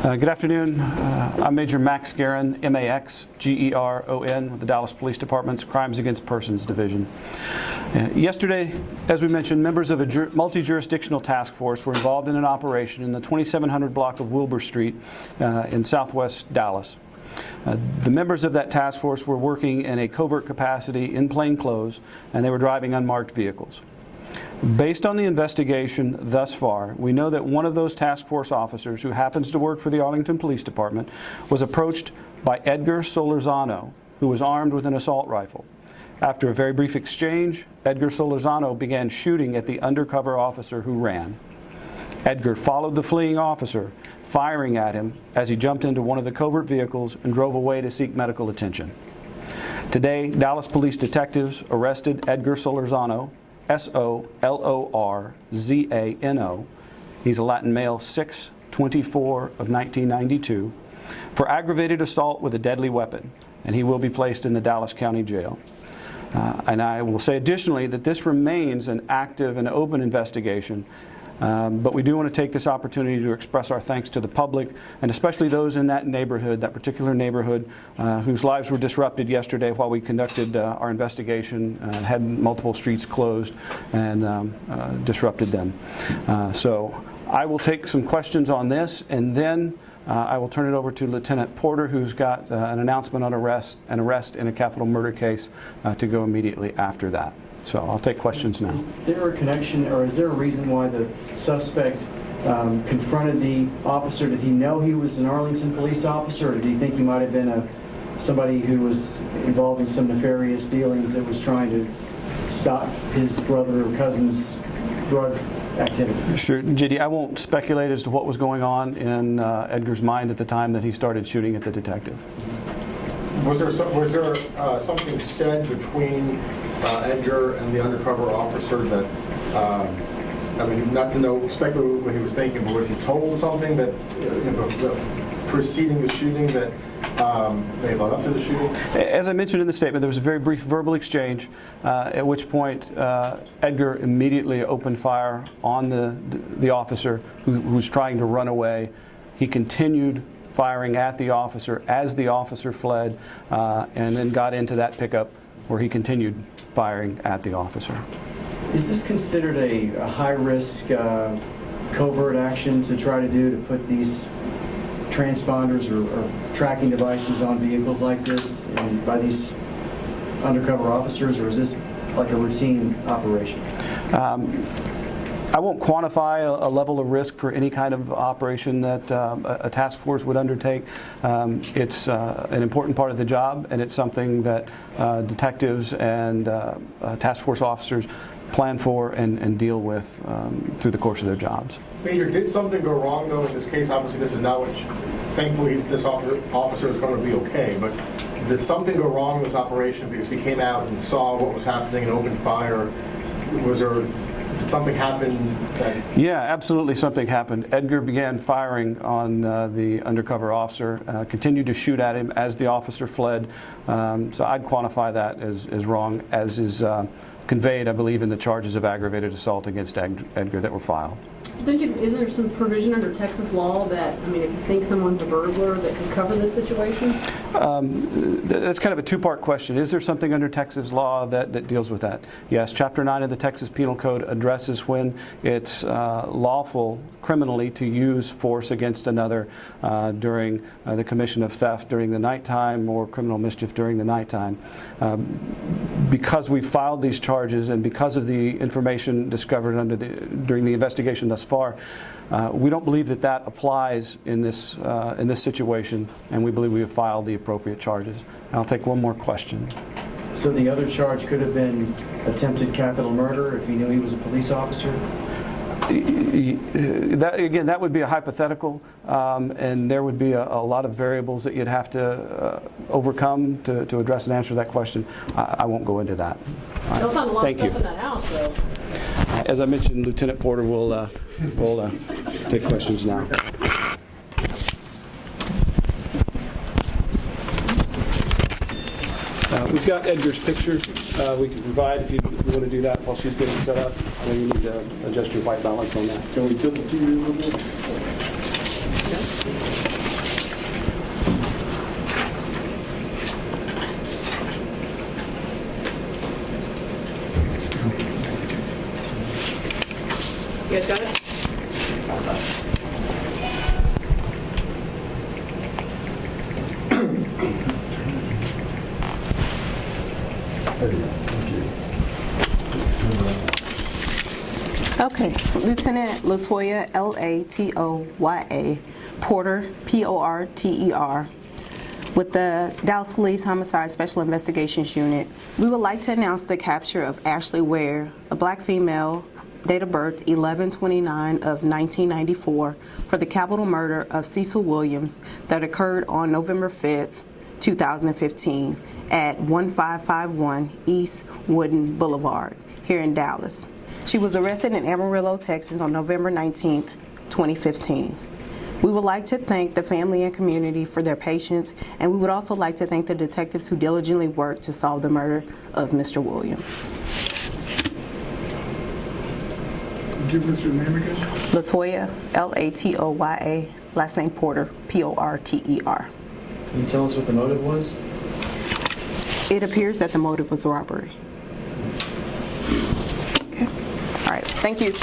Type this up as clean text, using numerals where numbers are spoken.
Good afternoon. I'm Major Max Guerin, M-A-X-G-E-R-O-N, with the Dallas Police Department's Crimes Against Persons Division. Yesterday, as we mentioned, members of a multi-jurisdictional task force were involved in an operation in the 2700 block of Wilbur Street in southwest Dallas. The members of that task force were working in a covert capacity in plain clothes, and they were driving unmarked vehicles. Based on the investigation thus far, we know that one of those task force officers, who happens to work for the Arlington Police Department, was approached by Edgar Solorzano, who was armed with an assault rifle. After a very brief exchange, Edgar Solorzano began shooting at the undercover officer who ran. Edgar followed the fleeing officer, firing at him as he jumped into one of the covert vehicles and drove away to seek medical attention. Today, Dallas police detectives arrested Edgar Solorzano, S-O-L-O-R-Z-A-N-O. He's a Latin male, 6/24 of 1992, for aggravated assault with a deadly weapon, and he will be placed in the Dallas County Jail. And I will say additionally that this remains an active and open investigation, but we do want to take this opportunity to express our thanks to the public, and especially those in that neighborhood, that particular neighborhood, whose lives were disrupted yesterday while we conducted our investigation, had multiple streets closed and disrupted them. So I will take some questions on this, and then I will turn it over to Lieutenant Porter, who's got an announcement on an arrest in a capital murder case to go immediately after that. So I'll take questions now. Is there a connection, or is there a reason why the suspect confronted the officer? Did he know he was an Arlington police officer, or did he think he might have been somebody who was involved in some nefarious dealings that was trying to stop his brother or cousin's drug activity? Sure, JD, I won't speculate as to what was going on in Edgar's mind at the time that he started shooting at the detective. Was there something said between Edgar and the undercover officer that, I mean, not to know speculate what he was thinking, but was he told something that, preceding the shooting that they led up to the shooting? As I mentioned in the statement, there was a very brief verbal exchange, at which point Edgar immediately opened fire on the officer who was trying to run away. He continued firing at the officer as the officer fled, and then got into that pickup where he continued firing at the officer. Is this considered a high-risk covert action to try to do, to put these transponders or tracking devices on vehicles like this by these undercover officers, or is this like a routine operation? I won't quantify a level of risk for any kind of operation that a task force would undertake. It's an important part of the job, and it's something that detectives and task force officers plan for and deal with through the course of their jobs. Major, did something go wrong, though, in this case? Obviously, this is not what thankfully, this officer is going to be okay, but did something go wrong in this operation because he came out and saw what was happening and opened fire? Did something happen? Yeah, absolutely something happened. Edgar began firing on the undercover officer, continued to shoot at him as the officer fled. So I'd quantify that as wrong, as is conveyed, I believe, in the charges of aggravated assault against Edgar that were filed. Is there some provision under Texas law that, I mean, if you think someone's a burglar, that could cover this situation? That's kind of a two-part question. Is there something under Texas law that deals with that? Yes, Chapter 9 of the Texas Penal Code addresses when it's lawful criminally to use force against another during the commission of theft during the nighttime or criminal mischief during the nighttime. Because we filed these charges and because of the information discovered during the investigation thus far, we don't believe that applies in this situation, and we believe we have filed the appropriate charges. And I'll take one more question. So the other charge could have been attempted capital murder if he knew he was a police officer? That would be a hypothetical, and there would be a lot of variables that you'd have to overcome to address and answer that question. I won't go into that. They'll find a lot of stuff in that house, though. As I mentioned, Lieutenant Porter will take questions now. We've got Edgar's picture. We can provide if you want to do that while she's getting set up. I know you need to adjust your white balance on that. Can we tilt the TV a little bit? guys got it? Okay, Lieutenant Latoya, Latoya, Porter, Porter, with the Dallas Police Homicide Special Investigations Unit, we would like to announce the capture of Ashley Ware, a black female, date of birth 11/29 of 1994, for the capital murder of Cecil Williams that occurred on November 5th, 2015 at 1551 East Wooden Boulevard here in Dallas. She was arrested in Amarillo, Texas on November 19th, 2015. We would like to thank the family and community for their patience, and we would also like to thank the detectives who diligently worked to solve the murder of Mr. Williams. Give us your name again. Latoya, Latoya, last name Porter, Porter. Can you tell us what the motive was? It appears that the motive was robbery. Okay. All right. Thank you.